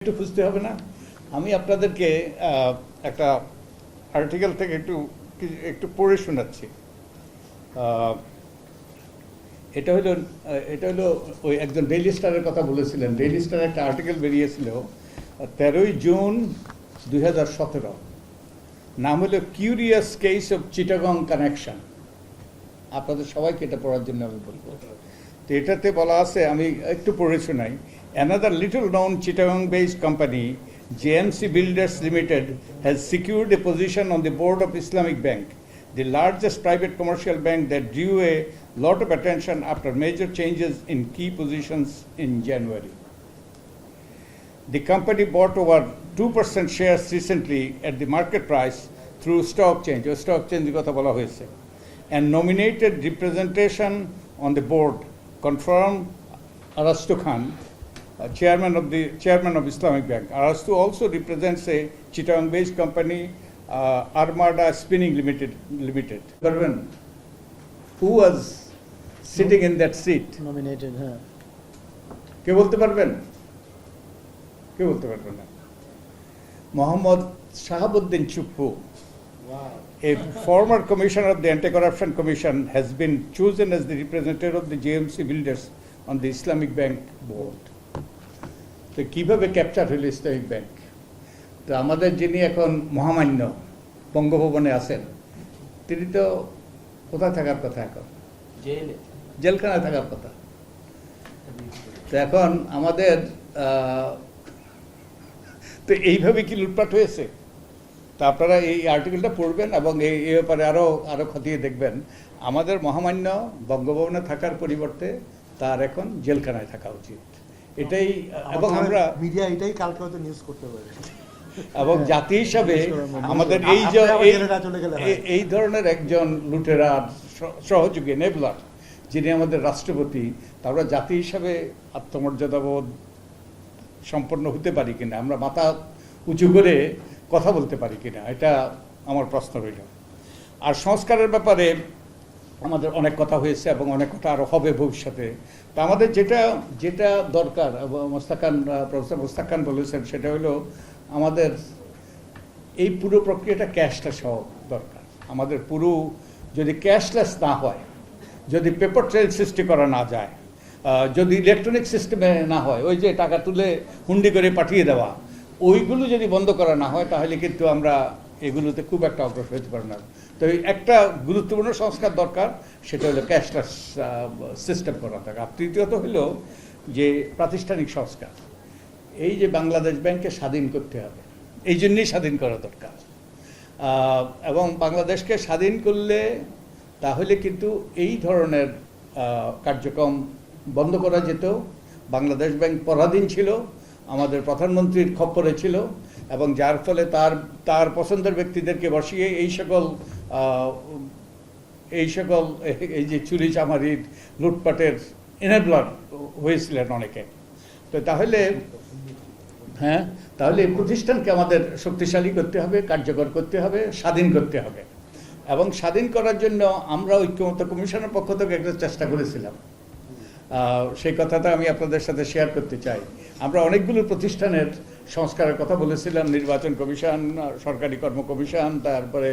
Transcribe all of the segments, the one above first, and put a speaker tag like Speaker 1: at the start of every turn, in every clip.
Speaker 1: একটু খুঁজতে হবে না। আমি আপনাদেরকে একটা আর্টিকেল থেকে একটু পড়ে শোনাচ্ছি। এটা হলো ওই একজন ডেইলি স্টারের কথা বলেছিলেন। ডেইলি স্টারে একটা আর্টিকেল বেরিয়েছিল 13ই জুন 2017, নাম হলো curious case of Chittagong connection. আপনাদের সবাইকে এটা পড়ার জন্য আমি বলবো। তো এটাতে বলা আছে, আমি একটু পড়ে শোনাই। Another little known Chittagong based company, JMC Builders Limited, has secured a position on the board of Islamic Bank, the largest private commercial bank that drew a lot of attention after major changes in key positions in January. The company bought over 2% shares recently at the market price through stock change, and nominated representation on the board confirmed Arastu Khan, chairman of Islamic Bank. Arastu also represents a Chittagong-based company, Armada Spinning Limited. Who was sitting in that seat?
Speaker 2: Nominated, huh?
Speaker 1: কে বলতে পারবেন? কে বলতে পারবেন না? Mohammad Shahabuddin Chuppu, a former commissioner of the Anti-Corruption Commission, has been chosen as the representative of the JMC Builders on the Islamic Bank board. তো কীভাবে capture হইল Islamic bank? তো আমাদের যিনি এখন মহামান্য বঙ্গভবনে আছেন, তিনি তো কোথায় থাকার কথা? এখন জেলখানায় থাকার কথা। তো এখন আমাদের তো এইভাবে কি লুটপাট হয়েছে? তা আপনারা এই আর্টিকেলটা পড়বেন এবং এই ব্যাপারে আরও খতিয়ে দেখবেন। আমাদের মহামান্য বঙ্গভবনে থাকার পরিবর্তে তার এখন জেলখানায় থাকা উচিত, এটাই। এবং আমরা
Speaker 2: মিডিয়া এটাই কালকে হয়তো নিউজ করতে পারে।
Speaker 1: এবং জাতি হিসাবে আমাদের এই ধরনের একজন লুটেরার সহযোগী নেবলার যিনি আমাদের রাষ্ট্রপতি, আমরা জাতি হিসাবে আত্মমর্যাদাবোধ সম্পন্ন হতে পারি কিনা, আমরা মাথা উঁচু করে কথা বলতে পারি কিনা, এটা আমার প্রশ্ন রইল। আর সংস্কারের ব্যাপারে আমাদের অনেক কথা হয়েছে এবং অনেক কথা আরও হবে ভবিষ্যতে। তা আমাদের যেটা দরকার, প্রফেসর মোস্তাক খান বলেছেন, সেটা হলো আমাদের এই পুরো প্রক্রিয়াটা ক্যাশলেস হওয়া দরকার। আমাদের পুরো যদি ক্যাশলেস না হয়, যদি পেপার ট্রেল সৃষ্টি করা না যায়, যদি ইলেকট্রনিক সিস্টেমে না হয়, ওই যে টাকা তুলে হুন্ডি করে পাঠিয়ে দেওয়া, ওইগুলো যদি বন্ধ করা না হয়, তাহলে কিন্তু আমরা এগুলোতে খুব একটা অগ্রসর হতে পারে না। তো একটা গুরুত্বপূর্ণ সংস্কার দরকার, সেটা হলো ক্যাশলেস সিস্টেম করা দরকার। আর তৃতীয়ত হলো যে প্রাতিষ্ঠানিক সংস্কার। এই যে বাংলাদেশ ব্যাংককে স্বাধীন করতে হবে, এই জন্যই স্বাধীন করা দরকার। এবং বাংলাদেশকে স্বাধীন করলে তাহলে কিন্তু এই ধরনের কার্যক্রম বন্ধ করা যেত। বাংলাদেশ ব্যাংক পরাধীন ছিল, আমাদের প্রধানমন্ত্রীর খপ্পরে ছিল, এবং যার ফলে তার পছন্দের ব্যক্তিদেরকে বসিয়ে এই সকল এই যে চুরি চামারির লুটপাটের এনেবলার হয়েছিলেন অনেকে। তো তাহলে এই প্রতিষ্ঠানকে আমাদের শক্তিশালী করতে হবে, কার্যকর করতে হবে, স্বাধীন করতে হবে। এবং স্বাধীন করার জন্য আমরা ঐক্যমত্য কমিশনের পক্ষ থেকে একটা চেষ্টা করেছিলাম। সেই কথাটা আমি আপনাদের সাথে শেয়ার করতে চাই। আমরা অনেকগুলো প্রতিষ্ঠানের সংস্কারের কথা বলেছিলাম, নির্বাচন কমিশন, সরকারি কর্ম কমিশন, তারপরে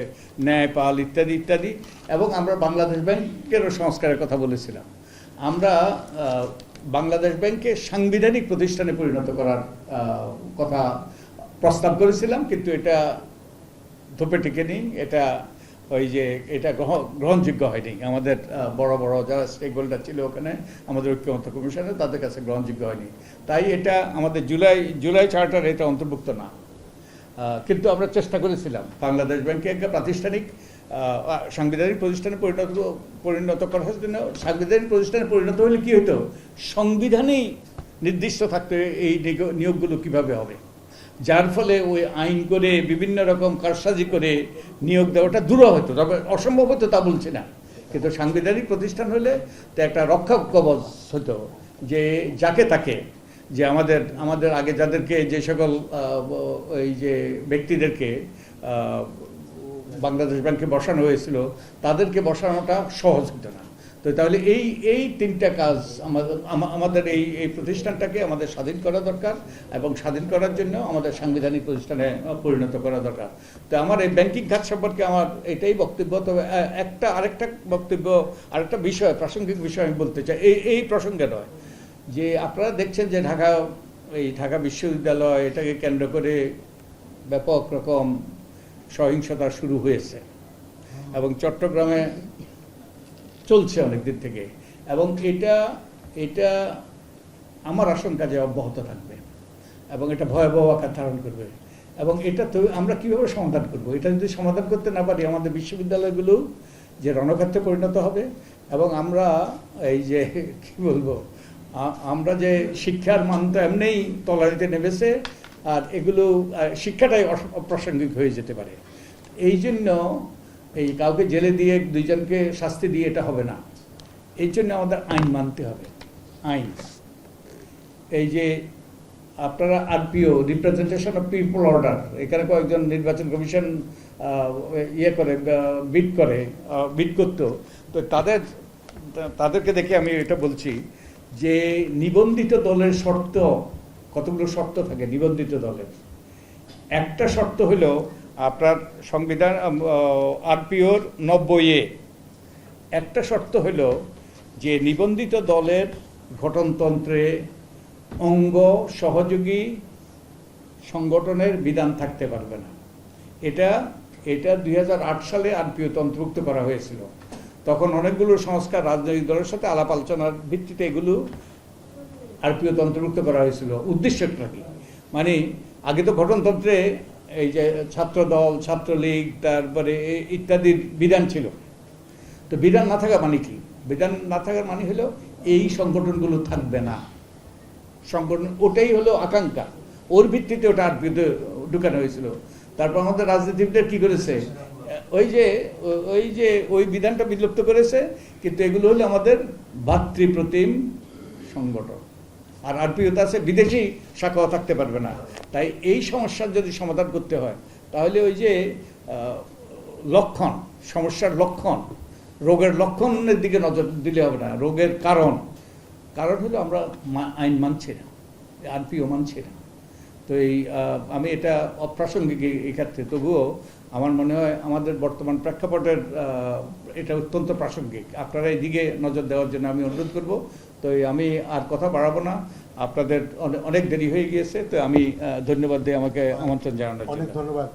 Speaker 1: ন্যায়পাল ইত্যাদি ইত্যাদি, এবং আমরা বাংলাদেশ ব্যাংকেরও সংস্কারের কথা বলেছিলাম। আমরা বাংলাদেশ ব্যাংকে সাংবিধানিক প্রতিষ্ঠানে পরিণত করার কথা প্রস্তাব করেছিলাম, কিন্তু এটা ধোপে টিকেনি, এটা গ্রহণযোগ্য হয়নি। আমাদের বড় বড় যারা স্টেক হোল্ডার ছিল ওখানে, আমাদের ঐক্যমত্য কমিশনে, তাদের কাছে গ্রহণযোগ্য হয়নি। তাই এটা আমাদের জুলাই চার্টার এটা অন্তর্ভুক্ত না। কিন্তু আমরা চেষ্টা করেছিলাম বাংলাদেশ ব্যাংকে একটা প্রাতিষ্ঠানিক সাংবিধানিক প্রতিষ্ঠানে পরিণত করার জন্য। সাংবিধানিক প্রতিষ্ঠানে পরিণত হলে কি হতো, সংবিধানেই নির্দিষ্ট থাকতে এই নিয়োগগুলো কিভাবে হবে, যার ফলে ওই আইন করে বিভিন্ন রকম কারসাজি করে নিয়োগ দেওয়াটা দূর হতো। তবে অসম্ভব হতো তা বলছি না, কিন্তু সাংবিধানিক প্রতিষ্ঠান হলে তো একটা রক্ষা কবচ হতো, যে যাকে তাকে, যে আমাদের আগে যাদেরকে যে সকল এই যে ব্যক্তিদেরকে বাংলাদেশ ব্যাংকে বসানো হয়েছিল, তাদেরকে বসানোটা সহজ হতো না। তো তো তাহলে এই তিনটা কাজ আমাদের এই প্রতিষ্ঠানটাকে আমাদের স্বাধীন করা দরকার, এবং স্বাধীন করার জন্য আমাদের সাংবিধানিক প্রতিষ্ঠানে পরিণত করা দরকার। তো আমার এই ব্যাংকিং খাত সম্পর্কে আমার এটাই বক্তব্য। তবে আরেকটা বিষয়, প্রাসঙ্গিক বিষয় আমি বলতে চাই, এই প্রসঙ্গে নয়, যে আপনারা দেখছেন যে ঢাকা বিশ্ববিদ্যালয়, এটাকে কেন্দ্র করে ব্যাপক রকম সহিংসতা শুরু হয়েছে, এবং চট্টগ্রামে চলছে অনেক দিন থেকে, এবং এটা আমার আশঙ্কা যে অব্যাহত থাকবে, এবং এটা ভয়াবহ আকার ধারণ করবে। এবং এটা তো আমরা কিভাবে সমাধান করব? এটা যদি সমাধান করতে না পারি, আমাদের বিশ্ববিদ্যালয়গুলো যে রণক্ষেত্রে পরিণত হবে, এবং আমরা এই যে কি বলবো, আমরা যে শিক্ষার মান তো এমনিই তলানিতে নেমেছে, আর এগুলো শিক্ষাটাই অপ্রাসঙ্গিক হয়ে যেতে পারে। এই জন্য এই কাউকে জেলে দিয়ে দুইজনকে শাস্তি দিয়ে এটা হবে না। এই জন্য আমাদের আইন মানতে হবে, আইন। এই যে আপনারা RPO, representation of people order, এখানে কয়েকজন নির্বাচন কমিশন বিড করতো, তো তাদেরকে দেখে আমি এটা বলছি যে নিবন্ধিত দলের শর্ত, কতগুলো শর্ত থাকে নিবন্ধিত দলের। একটা শর্ত হলো আপনার সংবিধান আরপিওর 90A একটা শর্ত হলো যে নিবন্ধিত দলের গঠনতন্ত্রে অঙ্গ সহযোগী সংগঠনের বিধান থাকতে পারবে না। এটা 2008 সালে আরপিওতে অন্তর্ভুক্ত করা হয়েছিল। তখন অনেকগুলো সংস্কার রাজনৈতিক দলের সাথে আলাপ আলোচনার ভিত্তিতে এগুলো আরপিওতে অন্তর্ভুক্ত করা হয়েছিল। উদ্দেশ্যটা কি? মানে আগে তো গঠনতন্ত্রে এই যে ছাত্রদল, ছাত্রলীগ, তারপরে ইত্যাদির বিধান ছিল। তো বিধান না থাকা মানে কি? বিধান না থাকার মানে হলো এই সংগঠনগুলো থাকবে না। সংগঠন, ওটাই হলো আকাঙ্ক্ষা, ওর ভিত্তিতে ওটা আরপিওতে ঢুকানো হয়েছিল। তারপর আমাদের রাজনীতিবিদরা কি করেছে, ওই বিধানটা বিলুপ্ত করেছে, কিন্তু এগুলো হলো আমাদের ভাতৃপ্রতিম সংগঠন। আর আরপিওতে আছে বিদেশি শাখাও থাকতে পারবে না। তাই এই সমস্যার যদি সমাধান করতে হয়, তাহলে ওই যে লক্ষণ, সমস্যার লক্ষণ, রোগের লক্ষণের দিকে নজর দিলে হবে না। রোগের কারণ হলো আমরা আইন মানছি না, আরপিও মানছি না। তো আমি এটা অপ্রাসঙ্গিক এই ক্ষেত্রে, তবুও আমার মনে হয় আমাদের বর্তমান প্রেক্ষাপটের এটা অত্যন্ত প্রাসঙ্গিক। আপনারা এই দিকে নজর দেওয়ার জন্য আমি অনুরোধ করব। তো আমি আর কথা বাড়াবো না, আপনাদের অনেক দেরি হয়ে গিয়েছে। তো আমি ধন্যবাদ দিই আমাকে আমন্ত্রণ জানানোর জন্য।
Speaker 2: অনেক ধন্যবাদ।